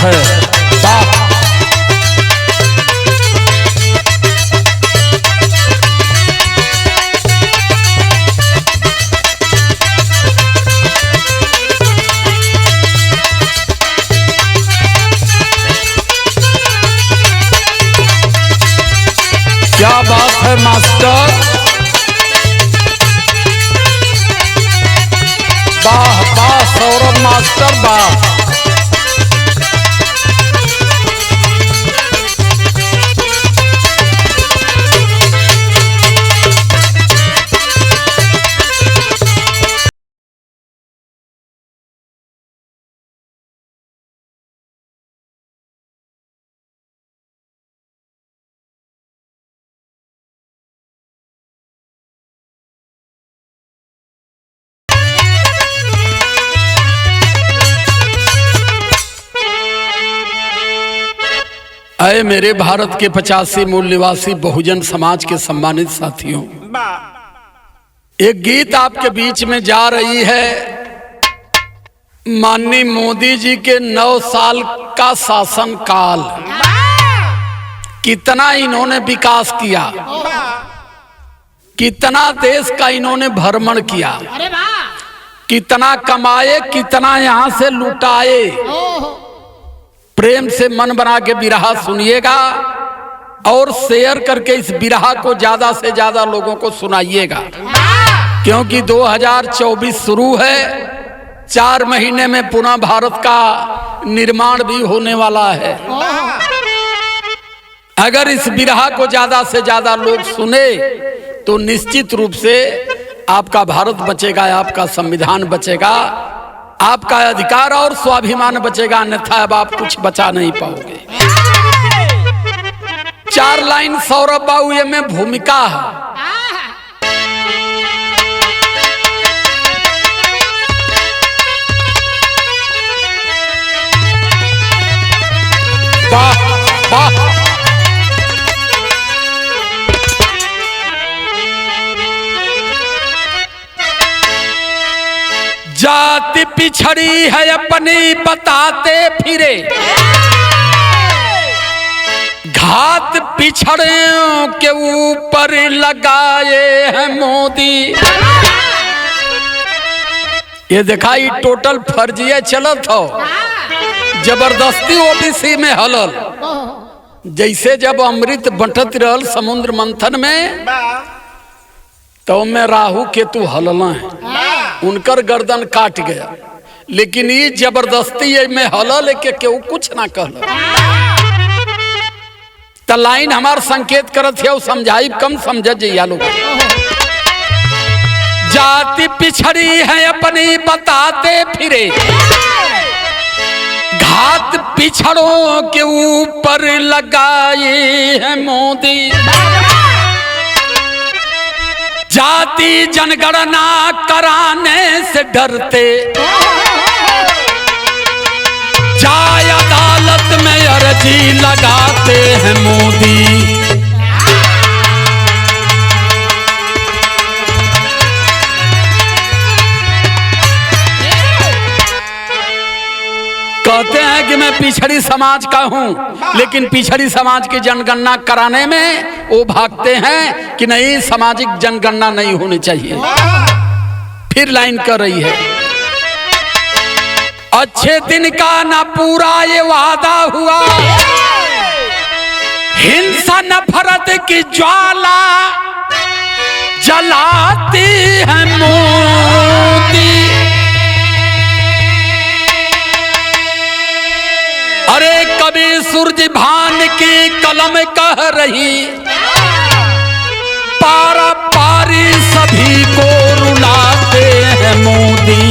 है, वाह। क्या बात है मास्टर, वाह वाह सौरभ मास्टर वाह। अय मेरे भारत के 85 मूल निवासी बहुजन समाज के सम्मानित साथियों, एक गीत आपके बीच में जा रही है। माननीय मोदी जी के 9 साल का शासन काल, कितना इन्होंने विकास किया, कितना देश का इन्होंने भ्रमण किया, कितना कमाए, कितना यहां से लुटाए। प्रेम से मन बना के बिरहा सुनिएगा और शेयर करके इस बिरहा को ज्यादा से ज्यादा लोगों को सुनाइएगा, क्योंकि 2024 शुरू है। 4 महीने में पुनः भारत का निर्माण भी होने वाला है। अगर इस बिरहा को ज्यादा से ज्यादा लोग सुने तो निश्चित रूप से आपका भारत बचेगा, आपका संविधान बचेगा, आपका अधिकार और स्वाभिमान बचेगा, अन्यथा अब आप कुछ बचा नहीं पाओगे। 4 लाइन सौरभ बाबू ये में भूमिका है। वाह वाह, जाति पिछड़ी है अपनी बताते फिरे, घात पिछड़ों के ऊपर लगाए हैं मोदी। ये दिखाई टोटल फर्जिया चलत हो, जबरदस्ती ओबीसी में हलल। जैसे जब अमृत बंटत रहल समुद्र मंथन में, तो में राहु केतु हलल है, उनकर गर्दन काट गया। लेकिन ये जबरदस्ती में हलल के केहू कुछ ना कहल। त लाइन हमार संकेत करत है, समझाई कम समझ जइया लोग। जाति पिछड़ी है अपनी बताते फिरे, घात पिछड़ों के ऊपर लगाए हैं मोदी। जाति जनगणना कराने से डरते, जाए अदालत में अर्जी लगाते हैं मोदी। कहते हैं कि मैं पिछड़ी समाज का हूं, लेकिन पिछड़ी समाज की जनगणना कराने में वो भागते हैं कि नहीं, सामाजिक जनगणना नहीं होनी चाहिए। फिर लाइन कर रही है, अच्छे दिन का ना पूरा ये वादा हुआ, हिंसा नफरत की ज्वाला जलाती है मोदी। अरे कभी सूरज भान की कलम कह रही, पारा पारी सभी को रुलाते हैं मोदी।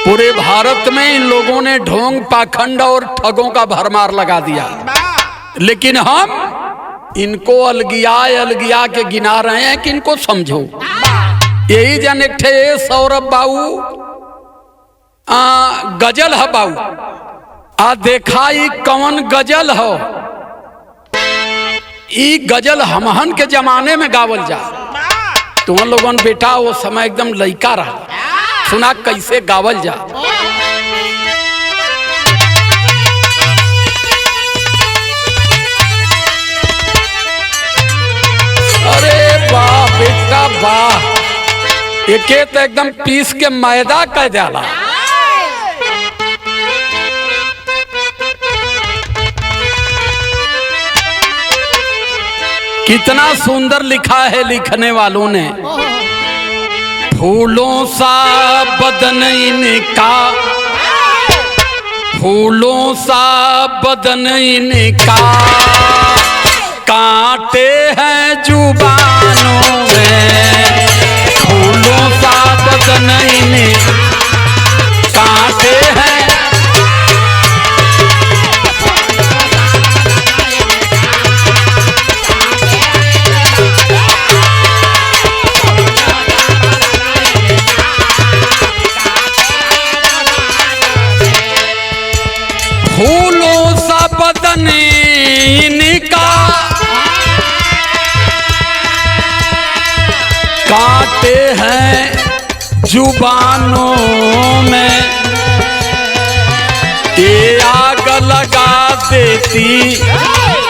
पूरे भारत में इन लोगों ने ढोंग पाखंड और ठगों का भरमार लगा दिया, लेकिन हम इनको अलगिया के गिना रहे हैं कि इनको समझो। यही जन एक ठे सौरभ बाबू गजल है बाबू, देखा कौन गजल हो। ई गजल हमहन के जमाने में गावल जा। तुम लोगन बेटा वो समय एकदम लइका रहा, सुना कैसे गावल जा। अरे वाह बेटा वाह, एके तो एकदम पीस के मैदा कह जाला। कितना सुंदर लिखा है लिखने वालों ने। फूलों सा बदन इनका, फूलों सा बदन इनका, कांटे हैं जुबानों में। फूलों सा बदन इनका, कांटे हैं। फूलों सा बदन इनका, कांटे हैं जुबानों में। ये आग लगा देती,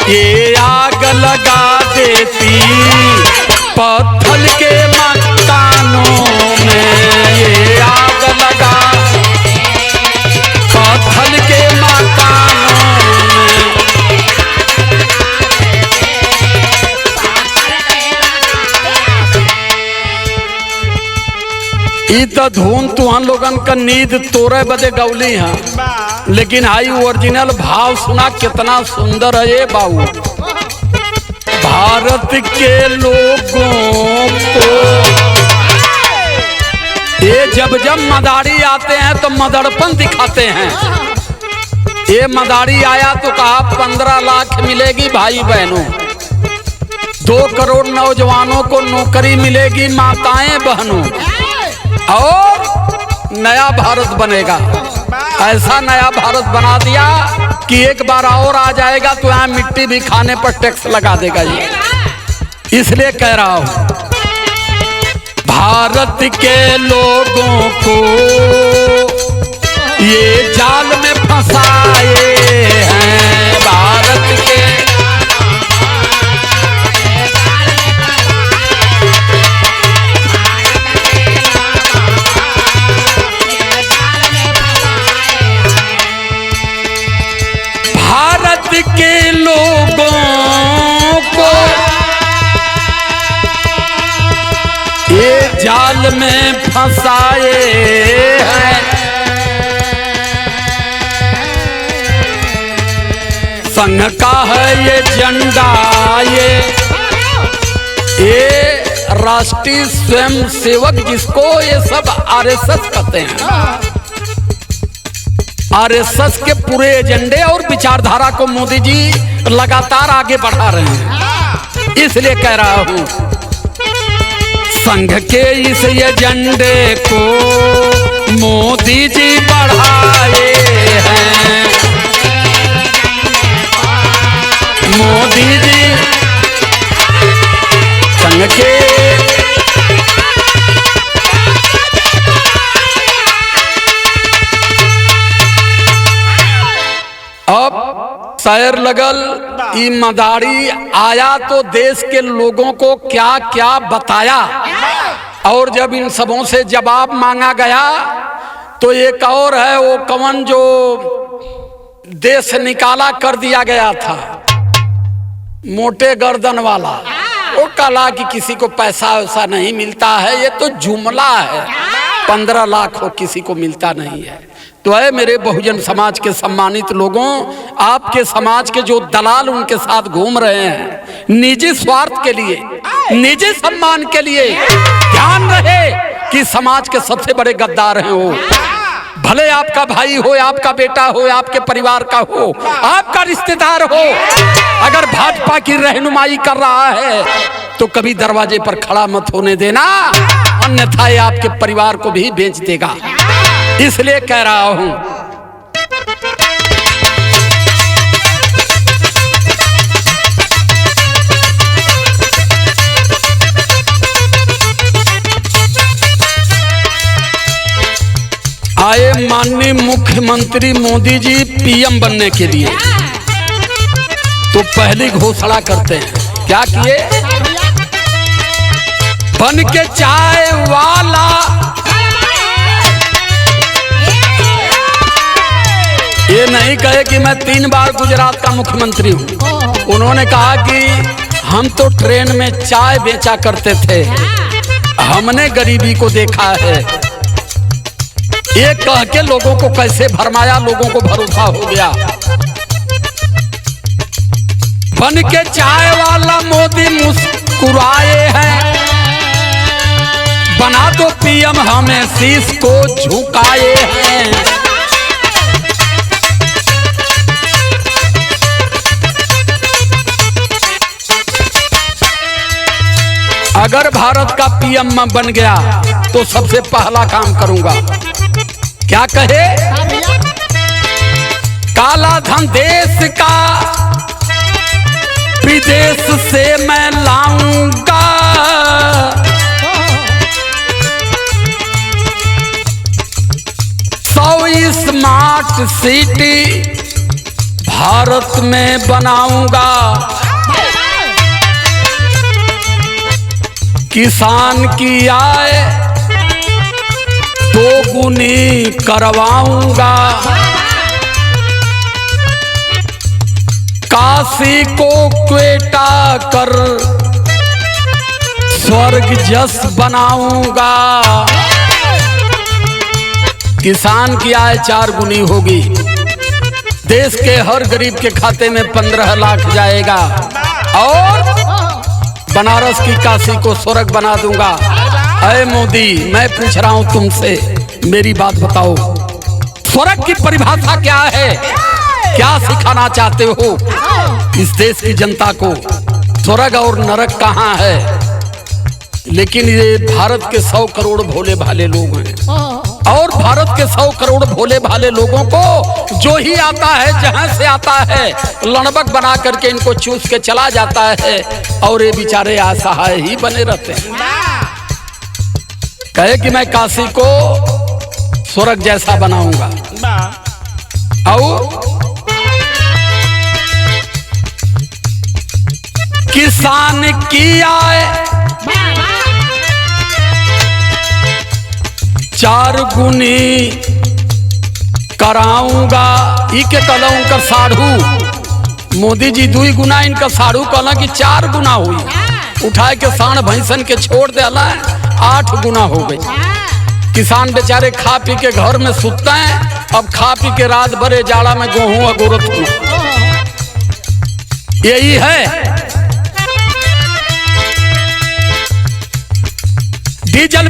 ये आग लगा देती पत्थर के मकानों में। ये आग लगा पत्थर के मकानों में। ई तो धुन तुहन लोगन का नींद तोरे बदे गौली है, लेकिन आई ओरिजिनल भाव सुना कितना सुंदर है ये बाबू। भारत के लोगों को ये जब जब मदारी आते हैं तो मदड़पन दिखाते हैं। ये मदारी आया तो कहा 15 लाख मिलेगी भाई बहनों, 2 करोड़ नौजवानों को नौकरी मिलेगी माताएं बहनों, और नया भारत बनेगा। ऐसा नया भारत बना दिया कि एक बार और आ जाएगा तो यहाँ मिट्टी भी खाने पर टैक्स लगा देगा ये। इसलिए कह रहा हूं भारत के लोगों को ये जाल में फंसाए हैं। भारत के भारत के लोगों को ये जाल में फंसाए हैं। संघ का है ये झंडा, ये राष्ट्रीय स्वयं सेवक जिसको ये सब आरएसएस कहते हैं। आरएसएस के पूरे एजेंडे और विचारधारा को मोदी जी लगातार आगे बढ़ा रहे हैं। इसलिए कह रहा हूं संघ के इस एजेंडे को मोदी जी बढ़ाए हैं। मोदी जी संघ के अब शायर लगल ई मदारी आया तो देश के लोगों को क्या क्या बताया, और जब इन सबों से जवाब मांगा गया तो एक और है वो कवन जो देश निकाला कर दिया गया था, मोटे गर्दन वाला। वो कहा कि किसी को पैसा वैसा नहीं मिलता है, ये तो जुमला है, 15 लाख हो किसी को मिलता नहीं है। तो है मेरे बहुजन समाज के सम्मानित लोगों, आपके समाज के जो दलाल उनके साथ घूम रहे हैं निजी स्वार्थ के लिए, निजी सम्मान के लिए, ध्यान रहे कि समाज के सबसे बड़े गद्दार हैं वो। भले आपका भाई हो, आपका बेटा हो, आपके परिवार का हो, आपका रिश्तेदार हो, अगर भाजपा की रहनुमाई कर रहा है तो कभी दरवाजे पर खड़ा मत होने देना, अन्यथा ये आपके परिवार को भी बेच देगा। इसलिए कह रहा हूं माननीय मुख्यमंत्री मोदी जी पीएम बनने के लिए तो पहली घोषणा करते हैं, क्या किए? बन के चाय वाला ये नहीं कहे कि मैं 3 बार गुजरात का मुख्यमंत्री हूँ। उन्होंने कहा कि हम तो ट्रेन में चाय बेचा करते थे, हमने गरीबी को देखा है। ये कह के लोगों को कैसे भरमाया, लोगों को भरोसा हो गया। बन के चाय वाला मोदी मुस्कुराए हैं, बना दो पीएम हमें शीश को झुकाए हैं। अगर भारत का पीएम मैं बन गया तो सबसे पहला काम करूंगा, क्या कहे? काला धन देश का विदेश से मैं लाऊंगा, स्मार्ट सिटी भारत में बनाऊंगा, किसान की आय 2 गुनी करवाऊंगा, काशी को क्वेटा कर स्वर्ग जस बनाऊंगा। किसान की आय 4 गुनी होगी, देश के हर गरीब के खाते में 15 लाख जाएगा और बनारस की काशी को स्वर्ग बना दूंगा। अरे मोदी, मैं पूछ रहा हूं तुमसे, मेरी बात बताओ, स्वर्ग की परिभाषा क्या है? क्या सिखाना चाहते हो इस देश की जनता को? स्वर्ग और नरक कहाँ है? लेकिन ये भारत के 100 करोड़ भोले भाले लोग हैं और भारत के 100 करोड़ भोले भाले लोगों को जो ही आता है, जहां से आता है, लड़बक बना करके इनको चूस के चला जाता है और ये बेचारे असहाय ही बने रहते हैं। कहे कि मैं काशी को स्वर्ग जैसा बनाऊंगा और किसान की आय 4 गुनी कराऊंगा। ई के कहला उनका साढ़ू मोदी जी 2 गुना, इनका साढ़ू कहला कि 4 गुना हुई। उठाए के सांड भैंसन के छोड़ देला 8 गुना हो गई। किसान बेचारे खा पी के घर में सुतते हैं, अब खा पी के रात भरे जाड़ा में गेहूं अगोरत हो। यही है डीजल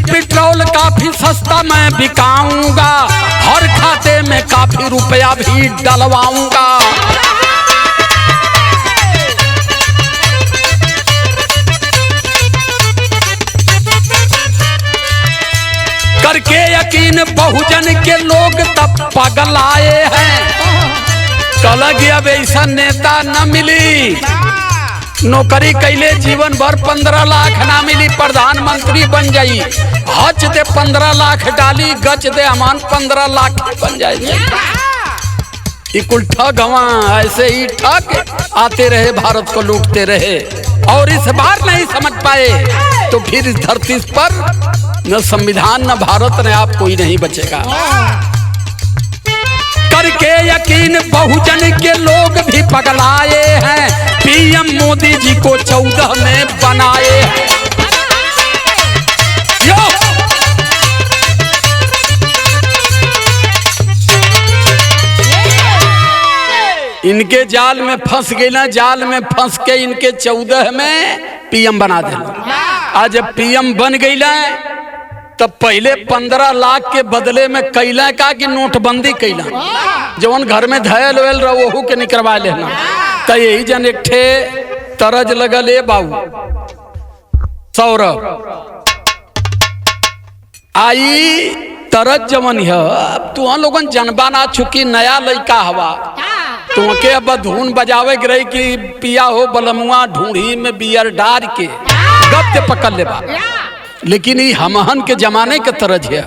पेट्रोल काफी सस्ता मैं बिकाऊंगा, हर खाते में काफी रुपया भी डलवाऊंगा। करके यकीन बहुजन के लोग तब पागल आए हैं। कल कि अब ऐसा नेता न मिली, नौकरी कैले जीवन भर 15 लाख ना मिली, प्रधानमंत्री बन जाई, हच दे 15 लाख डाली, गच दे अमान 15 लाख बन जाए। कुल ठगवा ऐसे ही ठग आते रहे, भारत को लूटते रहे और इस बार नहीं समझ पाए तो फिर इस धरती पर न संविधान न भारत न आप कोई नहीं बचेगा। करके यकीन बहुजन के लोग भी पगलाए हैं, पीएम मोदी जी को 14 में बनाए हैं। इनके जाल में फंस गए ना, जाल में फंस के इनके 14 में पीएम बना देना। आज जब पीएम बन गई तब पहले 15 लाख के बदले में कैला का कि नोटबंदी कैला, जवन घर में धयल वेल रहो के निकलवा लेना। तो यही जन एक ठे तरज लगल है बाबू सौरभ आई तरज जमन है। अब तू लोगन जनबा ना चुकी नया लड़का हवा, तुमके अब धुन बजावे रही कि पिया हो बलमुआ ढूंढी में बियर डार के गप ते पकड़ ले बा, लेकिन ये हमहन के जमाने के तरज है,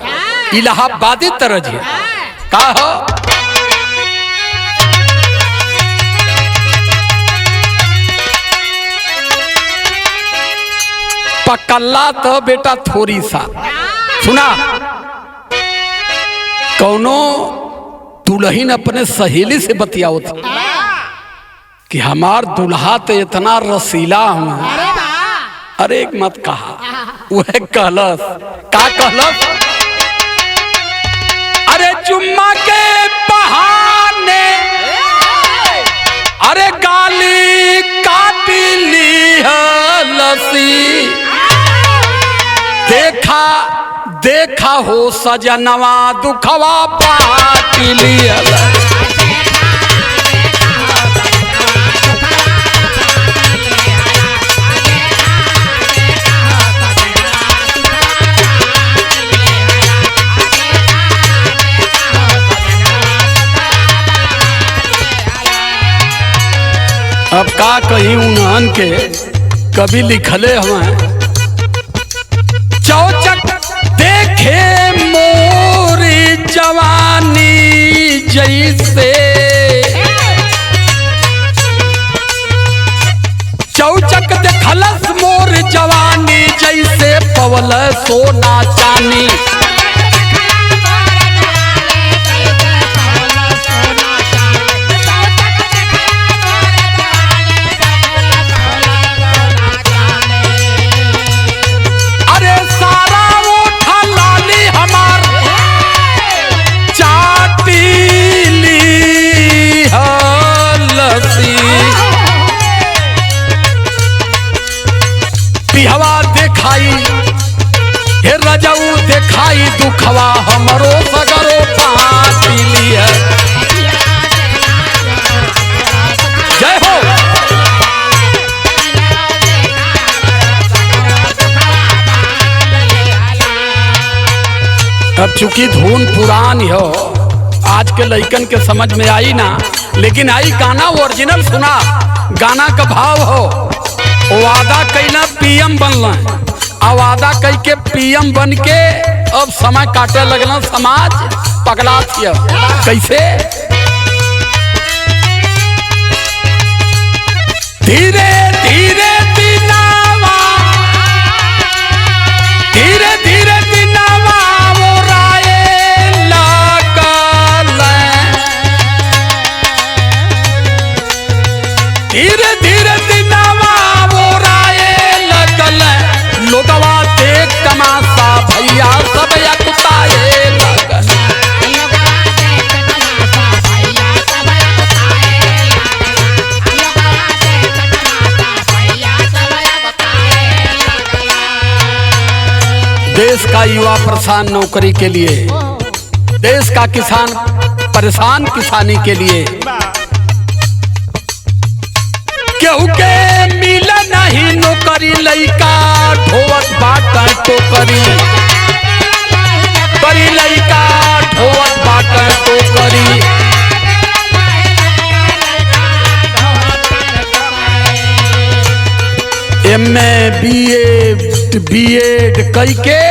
इलाहाबादी तरज है। का हो पकल्ला तो बेटा थोड़ी सा सुना, कौनो दुल्हन अपने सहेली से बतियाओ था कि हमार दुल्हा तो इतना रसीला हूं। अरे एक मत कहा, वह कहलस का कहलस, अरे जुम्मा के बहाने अरे गाली काट ली लसी, देखा देखा हो सजनवा दुखवा बाँट लिया। अब का कहीं उन्हन के कभी लिखले हमें, चौचक देखे मोरी जवानी जैसे, चौचक देखलस मोर जवानी जैसे पवल सोना चानी। हवा देखाई हे रजऊ देखाई दुखवा हमरो सगरो पाँच लिया। जय हो। अब चूंकि धुन पुरानी हो, आज के लइकन के समझ में आई ना, लेकिन आई गाना ओरिजिनल सुना, गाना का भाव हो, वादा कैला पीएम बनल, वादा कई के पीएम बन के अब समय काटे लगल, समाज पगला थिया। कैसे धीरे धीरे दिनावा, धीरे धीरे दिनावा वो राये लगल, धीरे धीरे दिनावा लोगवा देख तमाशा भैया सब यकुताए लगन। देश का युवा परेशान नौकरी के लिए, देश का किसान परेशान किसानी के लिए, केहू के मिला नहीं नौकरी, लइका ढोवत बाटा टोकरी, करी लइका ढोवत बाटा टोकरी। एमए बीएड कई के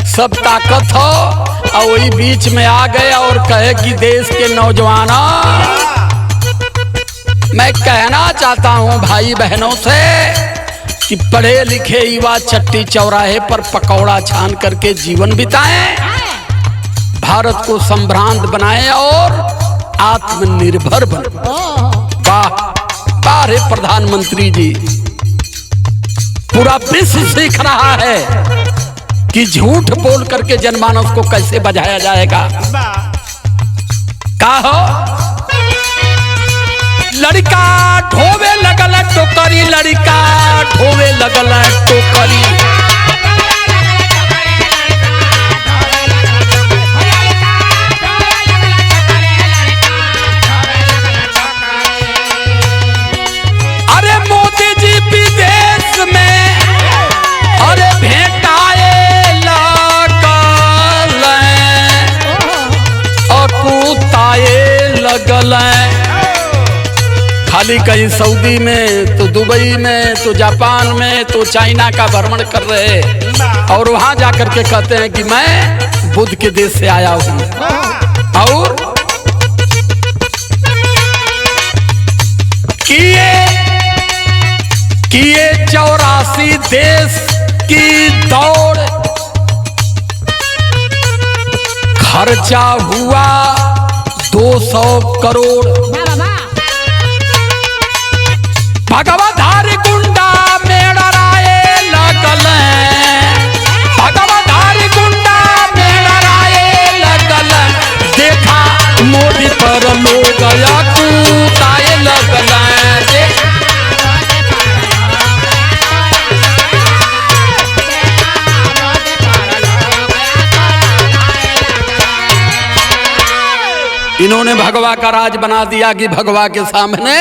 सब ताकत हो, और वही बीच में आ गए और कहे कि देश के नौजवान, मैं कहना चाहता हूं भाई बहनों से कि पढ़े लिखे युवा चट्टी चौराहे पर पकौड़ा छान करके जीवन बिताएं, भारत को संभ्रांत बनाएं और आत्मनिर्भर बने। वाह वाह रे प्रधानमंत्री जी, पूरा विश्व सीख रहा है कि झूठ बोल करके जनमानस को कैसे बजाया जाएगा। का हो लड़का ढोवे लगल टोकरी, लड़का ढोवे लगल टोकरी। अरे मोदी जी विदेश में अरे भेंटाए लगल और कुताए लगल, खाली कहीं सऊदी में तो दुबई में तो जापान में तो चाइना का भ्रमण कर रहे और वहां जाकर के कहते हैं कि मैं बुद्ध के देश से आया हूं। और किए 84 देश की दौड़, खर्चा हुआ 200 करोड़। भगवधारी गुंडा मेड़राए लगल, भगवधारी गुंडा मेड़राए लगल, देखा मोदी पर लोग कूताए लगल। इन्होंने भगवा का राज बना दिया कि भगवा के सामने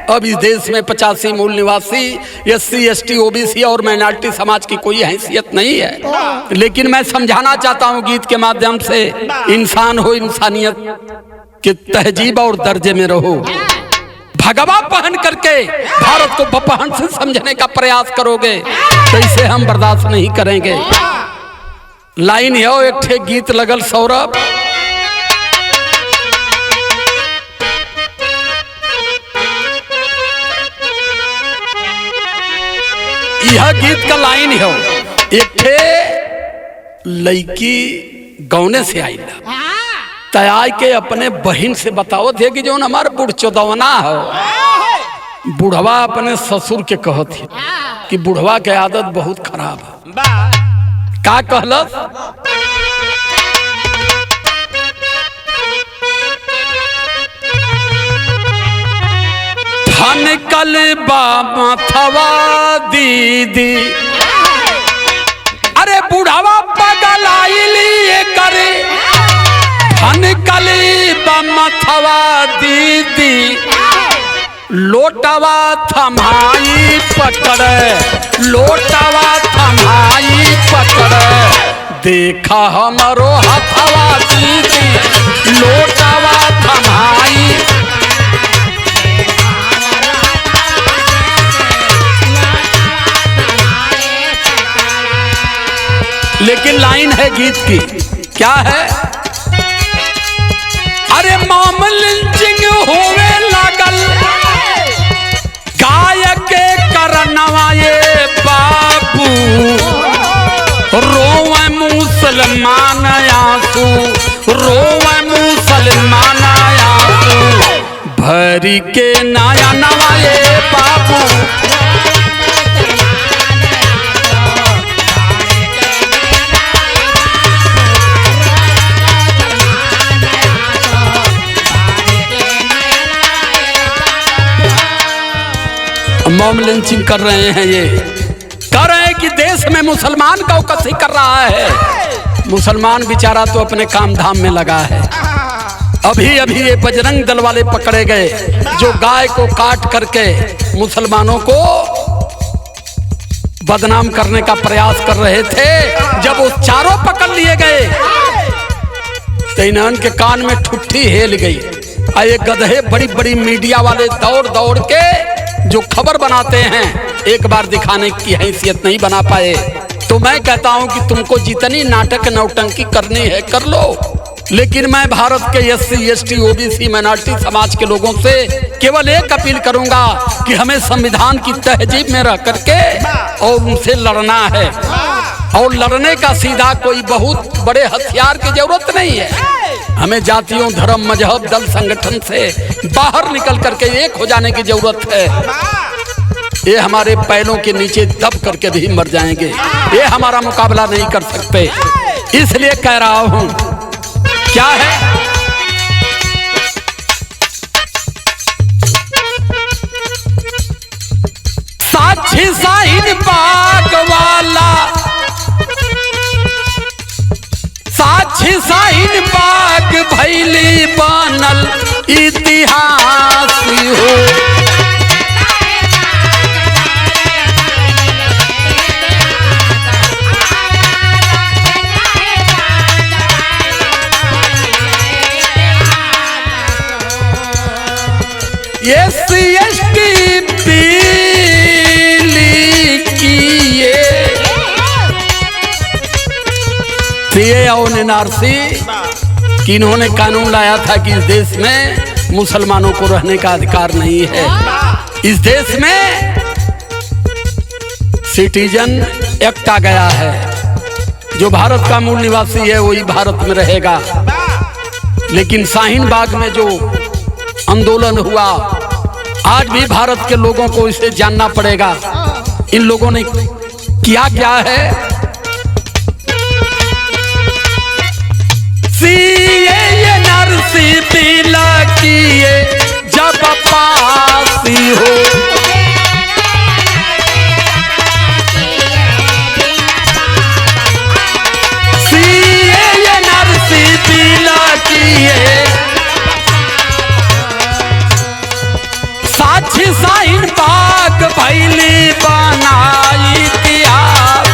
अब इस देश में 85 मूल निवासी, SC ST OBC और माइनॉरिटी समाज की कोई हैसियत नहीं है। लेकिन मैं समझाना चाहता हूं गीत के माध्यम से, इंसान हो, इंसानियत के तहजीब और दर्जे में रहो। भगवा पहन करके भारत को बपहन से समझने का प्रयास करोगे तो इसे हम बर्दाश्त नहीं करेंगे। लाइन है एक ठे गीत लगल सौरभ, यह गीत का लाइन है, एक थे लड़की गौने से आई तय के अपने बहन से बताओ थे कि जो हमारे बुढ़ चौदवना हो, बुढ़वा अपने ससुर के कहत है कि बुढ़वा के आदत बहुत खराब है। का कहलस, निकल बाथवा दीदी, अरे बुढ़ावा पगल आइली करे, निकल बाथवा दीदी, लोटवा थमाई पकड़, लोटवा थमाई पकड़, देखा हमरो हथवा दीदी, लोटवा थमाई। लेकिन लाइन है गीत की, क्या है, अरे मॉम लिंचिंग होवे लागल, गायक के करनवा ये बाबू, रोवे मुसलमान आंसू, रोवे मुसलमान आंसू, भरी के नया नवा ये बाबू। मॉम लिंचिंग कर रहे हैं, ये कर रहे हैं कि देश में मुसलमान का कसी कर रहा है। मुसलमान बेचारा तो अपने काम धाम में लगा है। अभी अभी ये बजरंग दल वाले पकड़े गए जो गाय को काट करके मुसलमानों को बदनाम करने का प्रयास कर रहे थे। जब वो चारों पकड़ लिए गए तो इन्होंने के कान में ठुट्ठी हेल गई। ये गधे बड़ी बड़ी मीडिया वाले दौड़ दौड़ के जो खबर बनाते हैं एक बार दिखाने की हैसियत नहीं बना पाए। तो मैं कहता हूं कि तुमको जितनी नाटक नौटंकी करनी है कर लो, लेकिन मैं भारत के SC ST OBC माइनॉरिटी समाज के लोगों से केवल एक अपील करूंगा कि हमें संविधान की तहजीब में रह करके और उनसे लड़ना है। और लड़ने का सीधा कोई बहुत बड़े हथियार की जरूरत नहीं है। हमें जातियों, धर्म, मजहब, दल, संगठन से बाहर निकल करके एक हो जाने की जरूरत है। ये हमारे पैरों के नीचे दब करके भी मर जाएंगे, ये हमारा मुकाबला नहीं कर सकते। इसलिए कह रहा हूं, क्या है, साक्षी शाहीन बाग वाला, साक्षी शाहीन बाग भैली बनल इतिहास हो। SC पीली किए सीए और NRC कि इन्होंने कानून लाया था कि इस देश में मुसलमानों को रहने का अधिकार नहीं है। इस देश में सिटीजन एक्ट आ गया है, जो भारत का मूल निवासी है वही भारत में रहेगा। लेकिन शाहीन बाग में जो आंदोलन हुआ, आज भी भारत के लोगों को इसे जानना पड़ेगा। इन लोगों ने किया क्या है? NRC पीला किए जब पासी हो, NRC पीला किए साक्षी शाहीन बाग भैली बनाई इतिहास।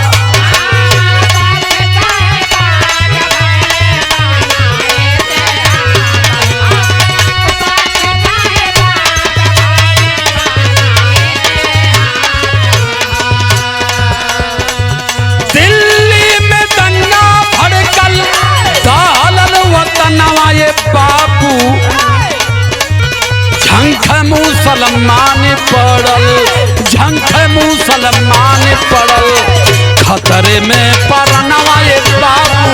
दिल्ली में दंगा भड़कल दालन वतनवा ये बाबू, झंख मुसलमान पड़ल, झंख मुसलमान पड़ल, खतरे में परनवा ये बाबू।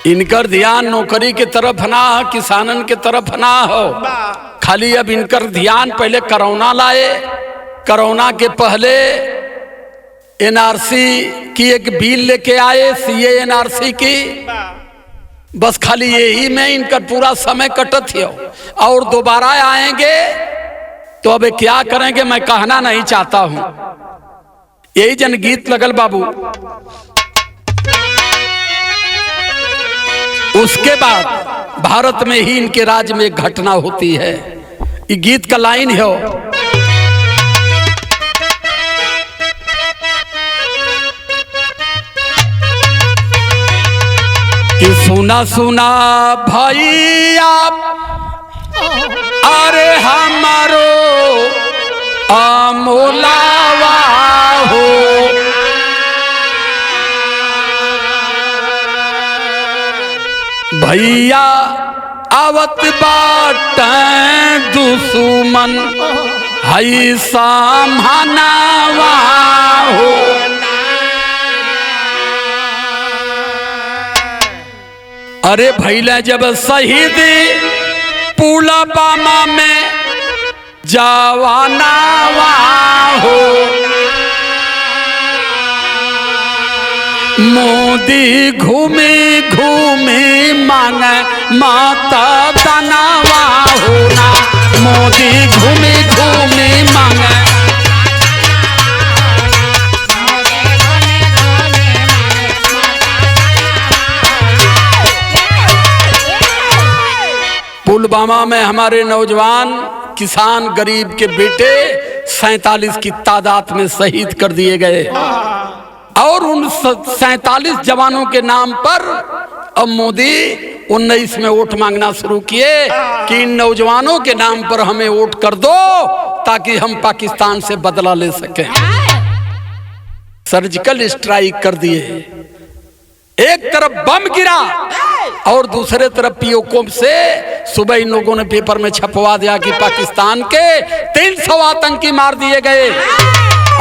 इनकर ध्यान नौकरी की तरफ ना, किसानन की तरफ ना हो। खाली अब इनकर ध्यान पहले कोरोना लाए, कोरोना के पहले NRC की एक बिल लेके आए, CA NRC की। बस खाली यही में इनका पूरा समय कटत है। और दोबारा आएंगे तो अब क्या करेंगे मैं कहना नहीं चाहता हूं। यही जन गीत लगल बाबू। उसके बाद भारत में ही इनके राज्य में एक घटना होती है। ये गीत का लाइन है, कि सुना सुना भैया अरे हमारो अमोलावा हो, भैया आवत बाटें दुश्मन हई सामनावा हो। अरे भैया जब शहीद पुलवामा में जवानावा हो, मोदी घूमी घूमी मांगे माता दानावा होना, मोदी घूमी घूमी मांगे। पुलवामा में हमारे नौजवान किसान गरीब के बेटे 47 की तादाद में शहीद कर दिए गए। और उन 47 जवानों के नाम पर अब मोदी 19 में वोट मांगना शुरू किए कि इन नौजवानों के नाम पर हमें वोट कर दो ताकि हम पाकिस्तान से बदला ले सकें। सर्जिकल स्ट्राइक कर दिए। एक तरफ बम गिरा और दूसरे तरफ पीओके से सुबह इन लोगों ने पेपर में छपवा दिया कि पाकिस्तान के 300 आतंकी मार दिए गए।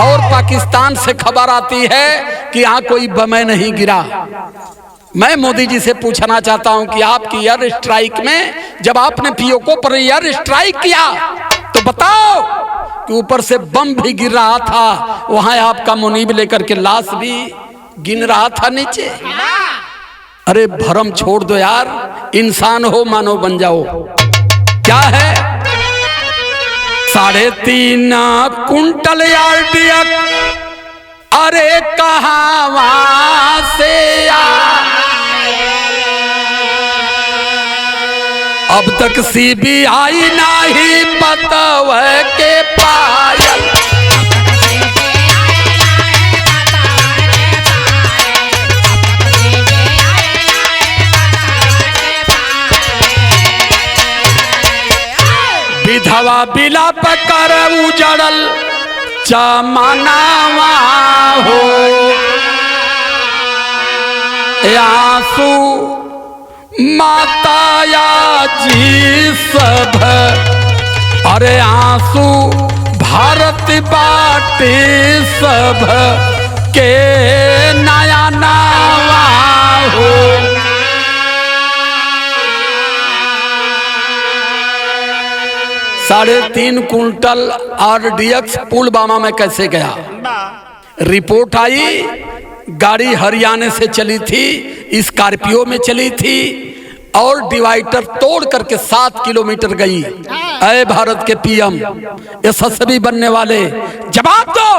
और पाकिस्तान से खबर आती है कि यहाँ कोई बम नहीं गिरा। मैं मोदी जी से पूछना चाहता हूं कि आपकी एयर स्ट्राइक में जब आपने पीओके पर एयर स्ट्राइक किया तो बताओ कि ऊपर से बम भी गिर रहा था, वहां आपका मुनीब लेकर के लाश भी गिन रहा था नीचे। अरे भरम छोड़ दो यार, इंसान हो मानव बन जाओ। क्या है 3.5 कुंटल यार्डियक, अरे कहां से अब तक CBI नहीं पता के पायल। विधवा बिलाप कर उजड़ल जमानावा हो, आंसू माताया जी सब, अरे आंसू भारत बाटे सब के नया नावा हो। 3.5 कुंटल RDX पुलवामा में कैसे गया? रिपोर्ट आई, गाड़ी हरियाणा से चली थी, स्कॉर्पियो में चली थी और डिवाइडर तोड़ करके 7 किलोमीटर गई। ऐ भारत के PM यशस्वी बनने वाले, जवाब दो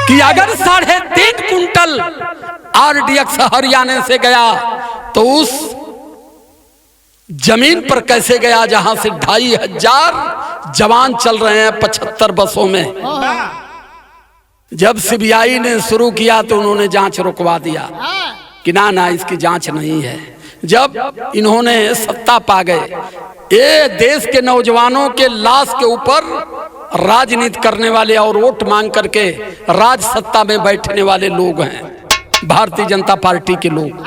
कि अगर 3.5 कुंटल RDX हरियाणा से गया तो उस जमीन पर कैसे गया जहां से 2,500 जवान चल रहे हैं 75 बसों में। जब CBI ने शुरू किया तो उन्होंने जांच रुकवा दिया कि ना इसकी जांच नहीं है। जब इन्होंने सत्ता पा गए, ये देश के नौजवानों के लाश के ऊपर राजनीति करने वाले और वोट मांग करके राज सत्ता में बैठने वाले लोग हैं, भारतीय जनता पार्टी के लोग।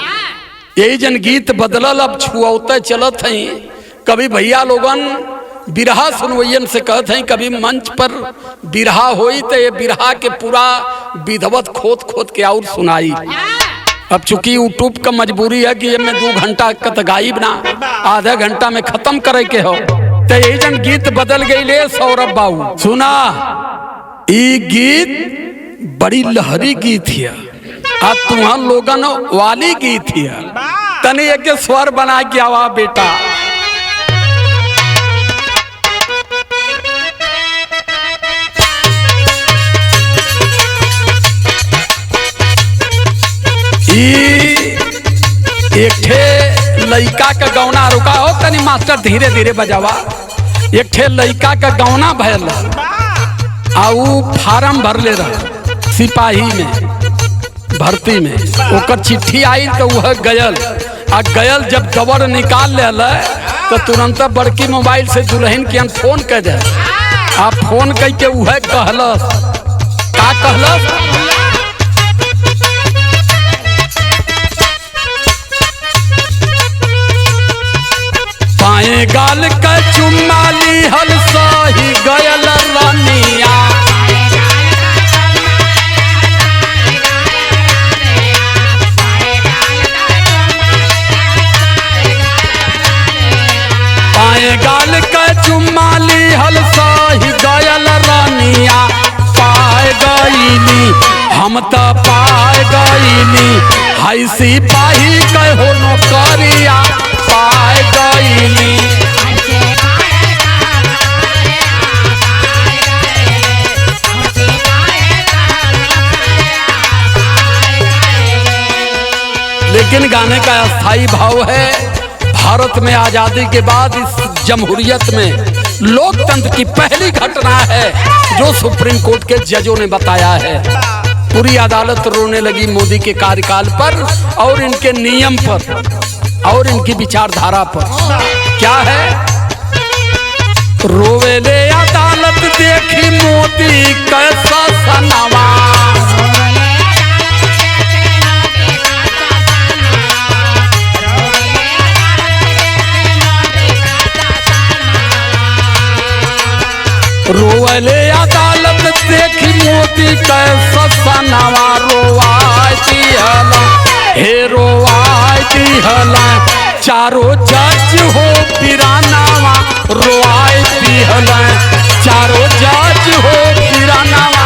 यही जन गीत बदलल अब छुआते चलत हैं। कभी भैया लोगन बिरहा सुनवैयन से कहते हैं, कभी मंच पर बिरहा होई तो ये बिरहा के पूरा विधवत खोद खोद के और सुनाई। अब चूंकि यूट्यूब का मजबूरी है कि ये में 2 घंटा कत गायब ना, आधा घंटा में खत्म करे के हो, तो यही जन गीत बदल गई ले। सौरभ बाबू सुना, ये गीत बड़ी लहरी गीत है, अब तुम्हार लोगन वाली गीत है, तनी एक स्वर बना के आवा बेटा। एक ठे लइका का गौना, रुका हो तनी मास्टर, धीरे धीरे बजावा। एक ठे लइका का गौना भयल आउ फार्म भरले रहा सिपाही में, भर्ती में। ओकर चिट्ठी आई तो वह गयल, आ गयल जब दबर निकाल ले तो तुरंत बड़की मोबाइल से दुल्हन के हम फोन कर दे। आ फोन करके वह कहलस, का कहलस? पाए गाल का चुम्माली हल सही गयल रानिया, पाए गाल का चुम्माली हल सही गयल रानिया। पाए गईली हम तो पाए गईली, हाई सिपाही कहो नौकरिया पाए गईली। लेकिन गाने का अस्थाई भाव है, भारत में आजादी के बाद इस जमहूरियत में लोकतंत्र की पहली घटना है जो सुप्रीम कोर्ट के जजों ने बताया है। पूरी अदालत रोने लगी मोदी के कार्यकाल पर और इनके नियम पर और इनकी विचारधारा पर। क्या है? रोवेले अदालत देखी मोदी कैसा सनावा, रोवेले अदालत देखी मोदी कैसा सनावा। रोवाती हला हे रोवाती हला, चारों जज हो पिरानावा। रोवाती हला, चारों जज हो पिरानावा।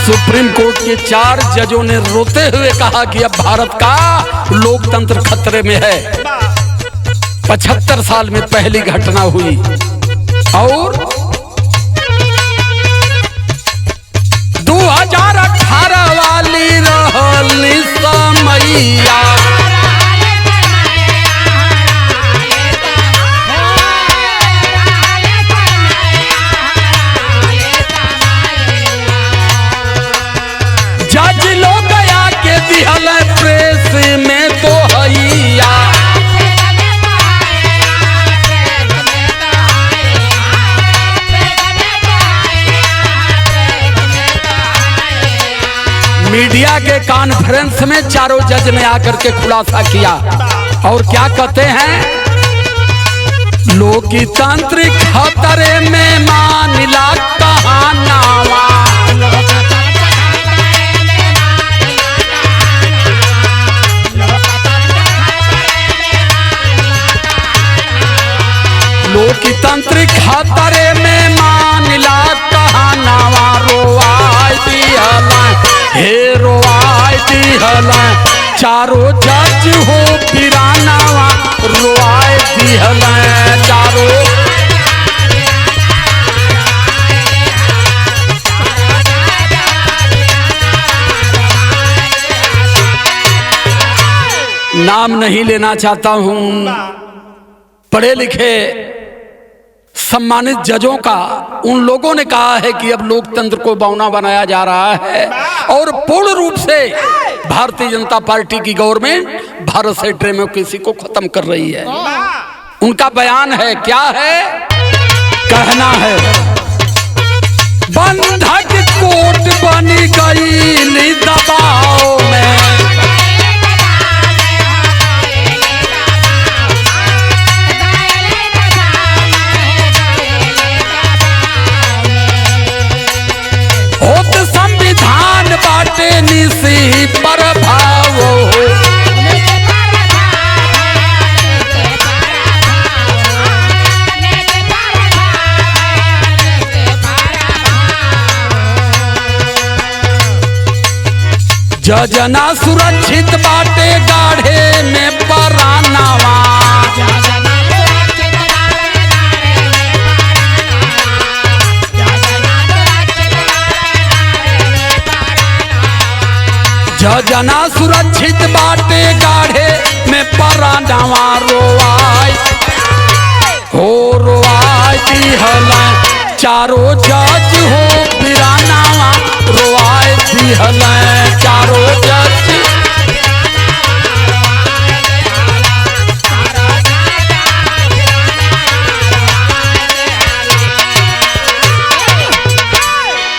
सुप्रीम कोर्ट के 4 जजों ने रोते हुए कहा कि अब भारत का लोकतंत्र खतरे में है। 75 साल में पहली घटना हुई और 2018 वाली रहली समैया। जज लोग गया के दिहल लगे कॉन्फ्रेंस में चारों जज ने आकर के खुलासा किया और क्या कहते हैं, लोकतंत्र खतरे में मानिला कहानावा। लोकतंत्र खतरे में मानिला कहानावा। रोआई दिहला हे रोआई दिहला चारों जज हो पिरानावा। रोआई दिहला चारों नाम नहीं लेना चाहता हूं, पढ़े लिखे सम्मानित जजों का उन लोगों ने कहा है कि अब लोकतंत्र को बौना बनाया जा रहा है और पूर्ण रूप से भारतीय जनता पार्टी की गवर्नमेंट भारत से डेमोक्रेसी को खत्म कर रही है। उनका बयान है, क्या है, कहना है, बंधक कोर्ट बन गई दबाव में। संविधान बाटे निसी पर भाव जजना सुरक्षित बाटे गाढ़े में परानावा। जना सुरक्षित बाटे गाढ़े में परानावा। रोआई हो रोआई दिहला चारों जज हो पिरानावा। रोआई दिहला चारों जज।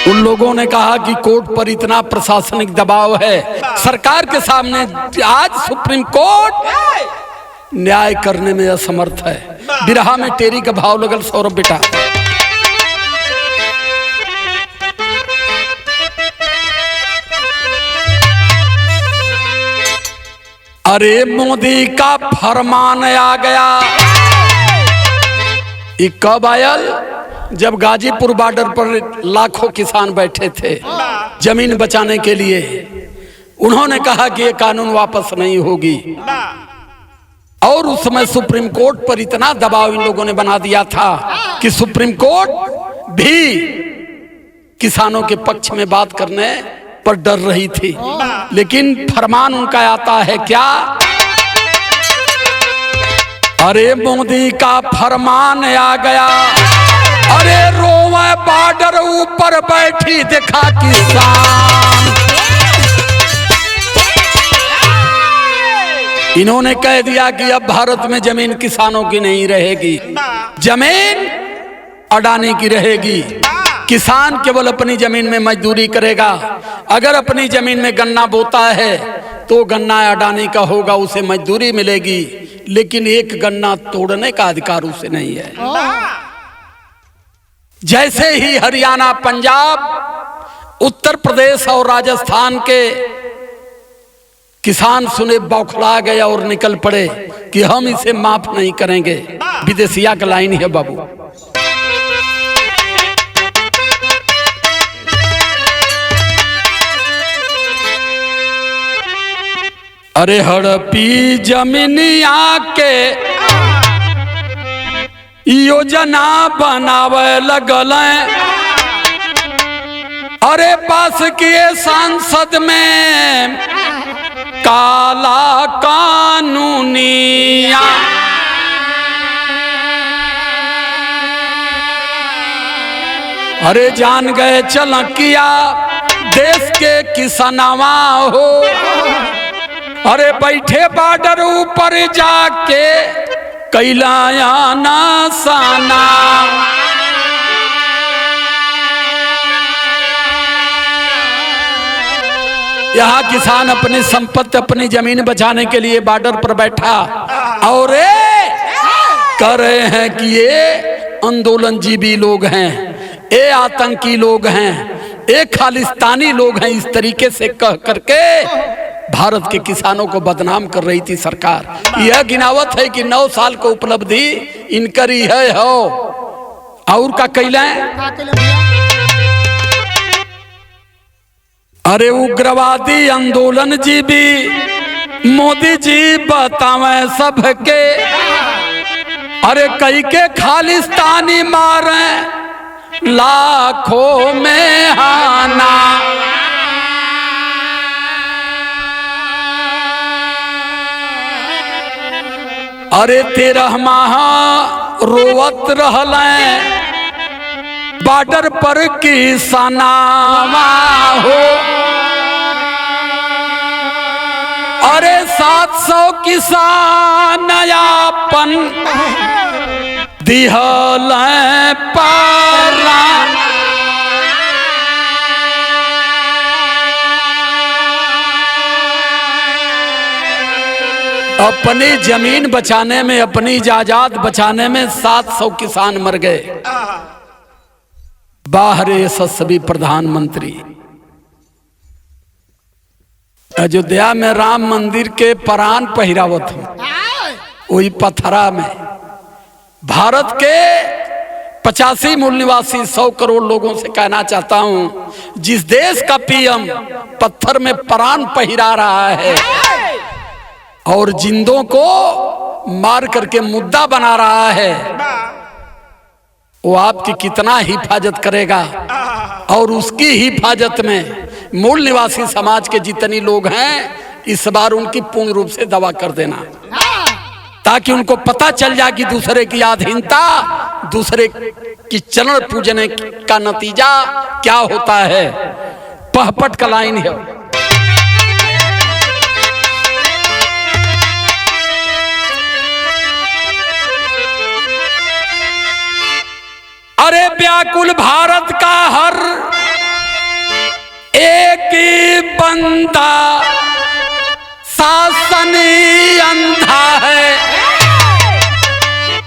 उन लोगों ने कहा कि कोर्ट पर इतना प्रशासनिक दबाव है, सरकार के सामने आज सुप्रीम कोर्ट न्याय करने में असमर्थ है। बिरहा में टेरी का भाव लगल सौरभ बेटा। अरे मोदी का फरमान आ गया। ये कब आयल? जब गाजीपुर बॉर्डर पर लाखों किसान बैठे थे जमीन बचाने के लिए। उन्होंने कहा कि ये कानून वापस नहीं होगी और उस समय सुप्रीम कोर्ट पर इतना दबाव इन लोगों ने बना दिया था कि सुप्रीम कोर्ट भी किसानों के पक्ष में बात करने पर डर रही थी। लेकिन फरमान उनका आता है, क्या? अरे मोदी का फरमान आ गया। अरे रोवे बॉर्डर ऊपर बैठी देखा किसान। इन्होंने कह दिया कि अब भारत में जमीन किसानों की नहीं रहेगी, जमीन अडानी की रहेगी। किसान केवल अपनी जमीन में मजदूरी करेगा। अगर अपनी जमीन में गन्ना बोता है तो गन्ना अडानी का होगा, उसे मजदूरी मिलेगी, लेकिन एक गन्ना तोड़ने का अधिकार उसे नहीं है। जैसे ही हरियाणा, पंजाब, उत्तर प्रदेश और राजस्थान के किसान सुने बौखला गए और निकल पड़े कि हम इसे माफ नहीं करेंगे। विदेशिया का लाइन है बाबू। अरे हड़पी जमीनिया के योजना बनावे लगल। अरे पास किए सांसद में काला कानूनिया। अरे जान गए चलकिया देश के किसनवा हो। अरे बैठे बॉर्डर ऊपर जाके कैलाया ना साना। यहाँ किसान अपनी संपत्ति अपनी जमीन बचाने के लिए बॉर्डर पर बैठा और कह रहे हैं कि ये आंदोलनजीवी लोग हैं, ये आतंकी लोग हैं, ये खालिस्तानी लोग हैं। इस तरीके से कह करके भारत के किसानों को बदनाम कर रही थी सरकार। यह गिनावत है कि 9 साल को उपलब्धि इनकरी है हो और का कैला अरे उग्रवादी आंदोलन जी भी मोदी जी बतावे सबके, अरे कई के खालिस्तानी मारे लाखों में हाना। अरे 13 माह रोवत रहलें बॉर्डर पर किसानवा हो, अरे 700 किसान यापन दिहल पारा। अपनी जमीन बचाने में, अपनी जायदाद बचाने में 700 किसान मर गए। बाहर यशस्वी प्रधानमंत्री अयोध्या में राम मंदिर के प्राण पहिरावत हो वही पथरा में भारत के 85 मूल निवासी 100 करोड़ लोगों से कहना चाहता हूं, जिस देश का पीएम पत्थर में प्राण पहिरा रहा है और जिंदों को मार करके मुद्दा बना रहा है, वो आपकी कितना हिफाजत करेगा। और उसकी हिफाजत में मूल निवासी समाज के जितने लोग हैं इस बार उनकी पूर्ण रूप से दवा कर देना, ताकि उनको पता चल जाए कि दूसरे की अधीनता, दूसरे की चरण पूजने का नतीजा क्या होता है। पहपट का लाइन है। अरे व्याकुल भारत का हर एक ही बंदा शासन अंधा है,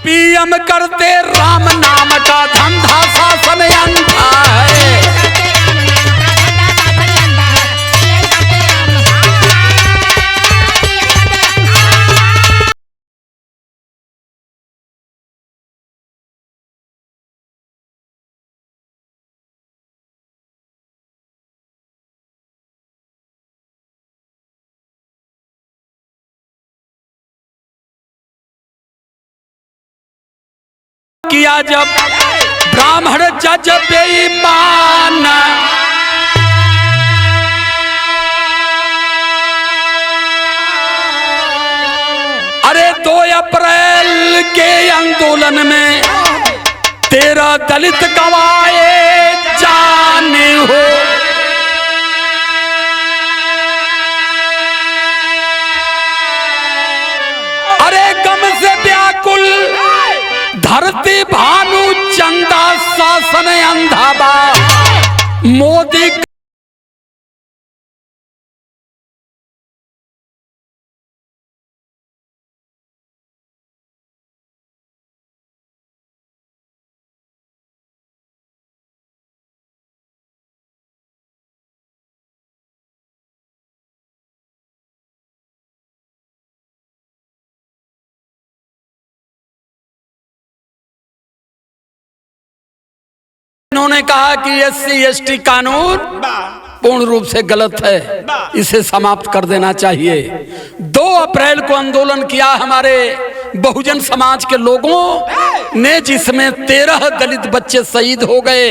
पीएम करते राम नाम का धंधा शासन अंधा है। किया जब ब्राह्मण जज बेईमान, अरे 2 अप्रैल के आंदोलन में 13 दलित गवाए जाने हो। अरे गम से व्याकुल धरती भानु चंदा शासन अंधाबा, मोदी उन्होंने कहा कि SC/ST कानून पूर्ण रूप से गलत है, इसे समाप्त कर देना चाहिए। 2 अप्रैल को आंदोलन किया हमारे बहुजन समाज के लोगों ने, जिसमें 13 दलित बच्चे शहीद हो गए।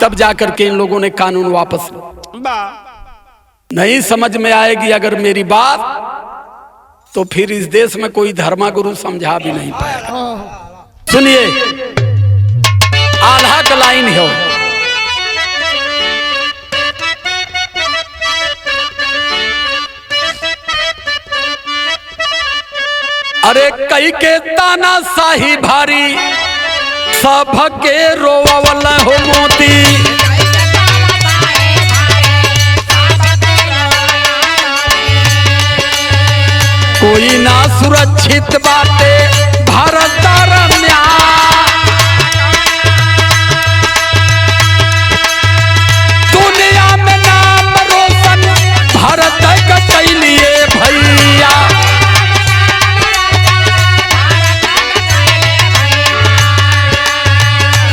तब जाकर के इन लोगों ने कानून वापस नहीं समझ में आएगी अगर मेरी बात, तो फिर इस देश में कोई धर्मगुरु समझा भी नहीं पाएगा। सुनिए, आल्हा का लाइन है। अरे कई के ताना शाही भारी सबके रोवल हो मोती, कोई ना सुरक्षित बाटे भारत रम्या, दुनिया में नाम रोशन भारत का कैलिए भैया।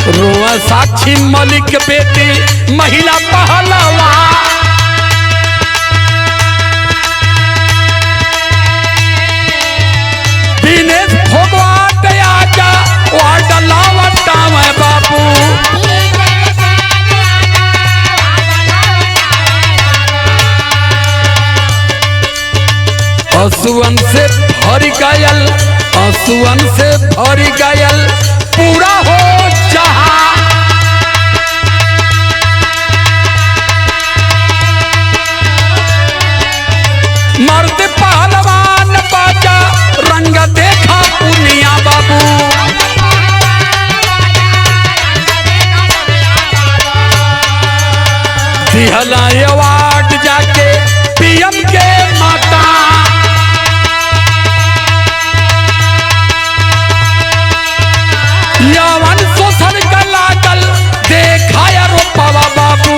रोआ साक्षी मलिक बेटी महिला पहलवा, दिनेश फोगाट आजा वाट लावटा मैं बाबू, असुवन से भर गयल, असुवन से भर गयल पूरा हो जहां, मर्द पहलवान बाजा रंग देखा पुनिया बाबू, दिहला अवार्ड जाके पीएम के माता, यवन शोषण का लागल देखा रोपवा बाबू,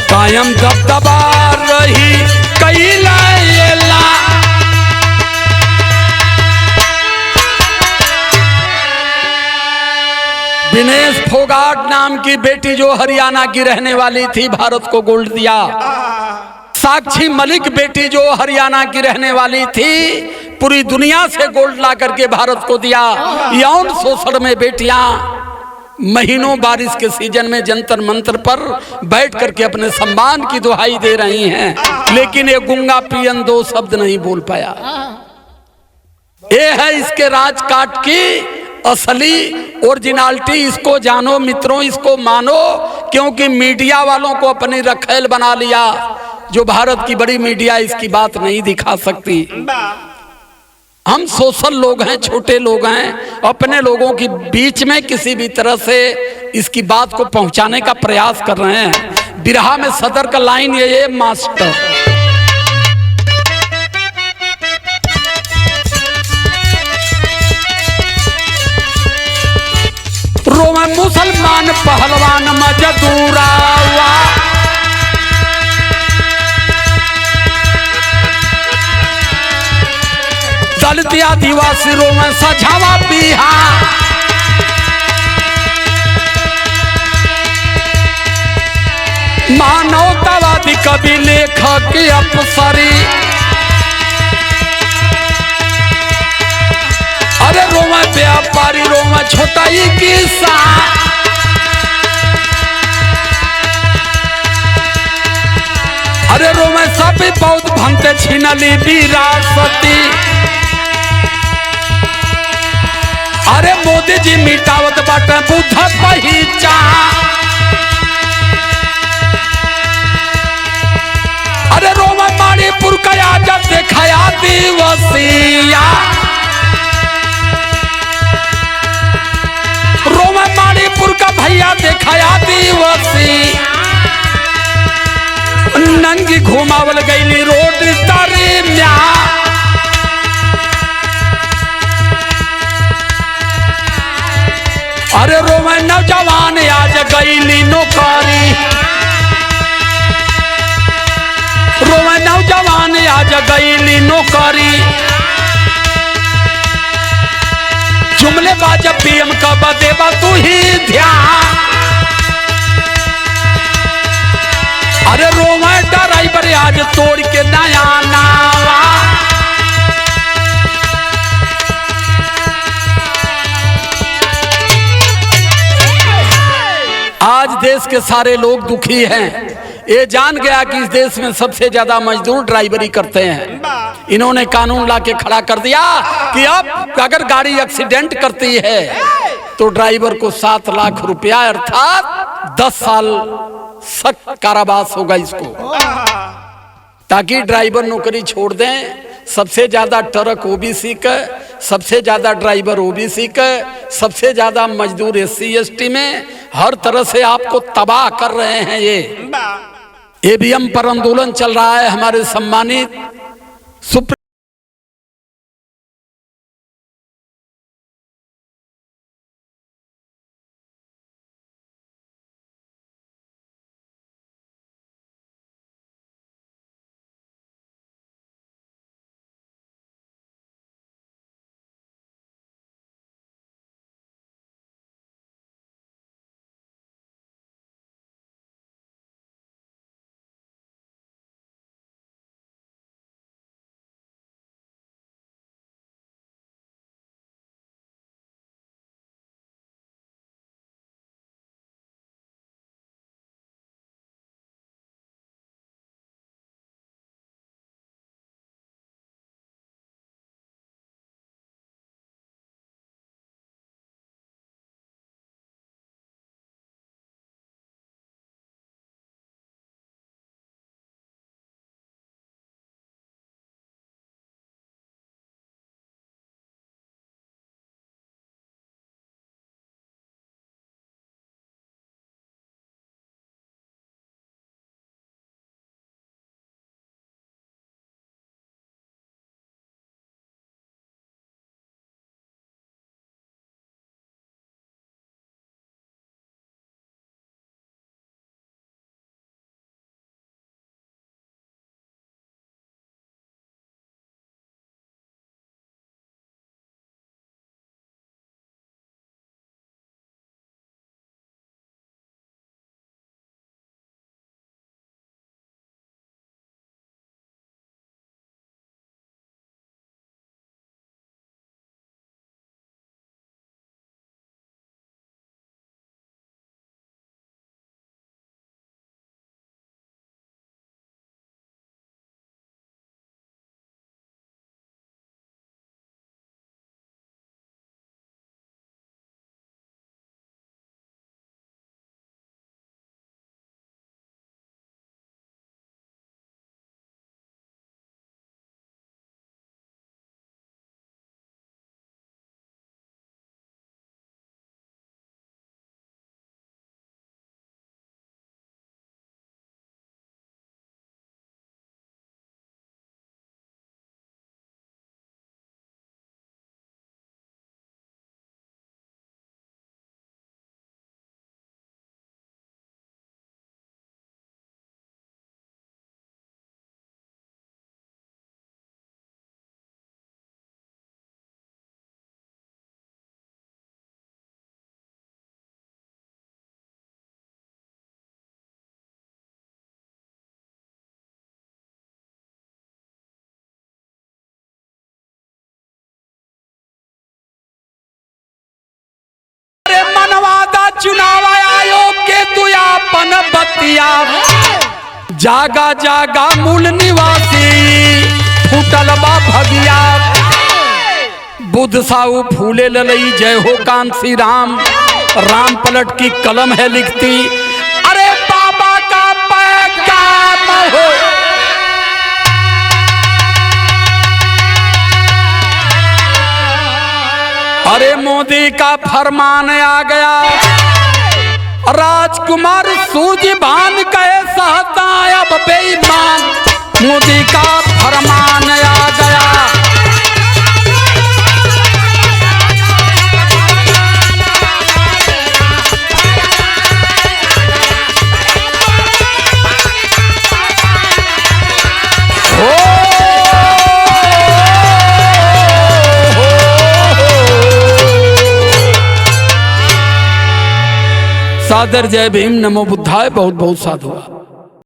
कायम दबदबा रही कैला येला, दिनेश फोगाट नाम की बेटी जो हरियाणा की रहने वाली थी भारत को गोल्ड दिया। साक्षी मलिक बेटी जो हरियाणा की रहने वाली थी पूरी दुनिया से गोल्ड ला करके भारत को दिया। यौन शोषण में बेटियां महीनों बारिश के सीजन में जंतर मंतर पर बैठ करके अपने सम्मान की दुहाई दे रही हैं, लेकिन ये गुंगा पियन दो शब्द नहीं बोल पाया। ये है इसके राजकाट की असली ओरिजिनलिटी। इसको जानो मित्रों, इसको मानो, क्योंकि मीडिया वालों को अपनी रखेल बना लिया। जो भारत की बड़ी मीडिया इसकी बात नहीं दिखा सकती। हम सोशल लोग हैं, छोटे लोग हैं, अपने लोगों के बीच में किसी भी तरह से इसकी बात को पहुंचाने का प्रयास कर रहे हैं। बिरहा में सदर का लाइन ये मास्टर, रोमा मुसलमान पहलवान मजदूरा, दलित आदिवासी रोमा सझावा बिहा, मानवतावादी कवि लेखक अफसरी, अरे रोमा व्यापारी रोमा छोटा ही किसान, अरे रोमा सब बहुत भंते छिनली विरासती, अरे मोदी जी मिटावत बाटे बुद्ध पहचान, अरे रोमा मणिपुर का आजाद देखाया दिवसिया, रोमा मणिपुर का भैया देखाया दिवसी, नंगी घुमावल गईली रोड तारी म्या, अरे रोमा नौजवान आज गईली नौकरी, रोमा नौजवान आज गईली नौकरी, जुमले बाजा पीएम का बदेबा तू ही ध्यान, अरे रोमा ड्राइवर आज तोड़ के नया नावा, आज देश के सारे लोग दुखी हैं। ये जान गया कि इस देश में सबसे ज्यादा मजदूर ड्राइवरी करते हैं। इन्होंने कानून ला के खड़ा कर दिया कि अब अगर गाड़ी एक्सीडेंट करती है तो ड्राइवर को 7 लाख रुपया अर्थात 10 साल सख्त कारावास होगा इसको, ताकि ड्राइवर नौकरी छोड़ दें। सबसे ज्यादा ट्रक ओबीसी का, सबसे ज्यादा ड्राइवर ओबीसी के, सबसे ज्यादा मजदूर SC ST में, हर तरह से आपको तबाह कर रहे हैं। ये EVM पर आंदोलन चल रहा है। हमारे सम्मानित सुप्रीम चुनाव आयोग के तुयापन बतिया, जागा जागा मूल निवासी फूटल बा भगिया। बुध साहू फूले ललई जय हो कांसी राम, राम पलट की कलम है लिखती, अरे बाबा का पैगाम हो। अरे मोदी का फरमान आ गया, राजकुमार सूर्यभान कहे सहता अब बेईमान, मोदी का फरमान आ गया। सादर जय भीम, नमो बुद्धाय, बहुत बहुत साधुवाद।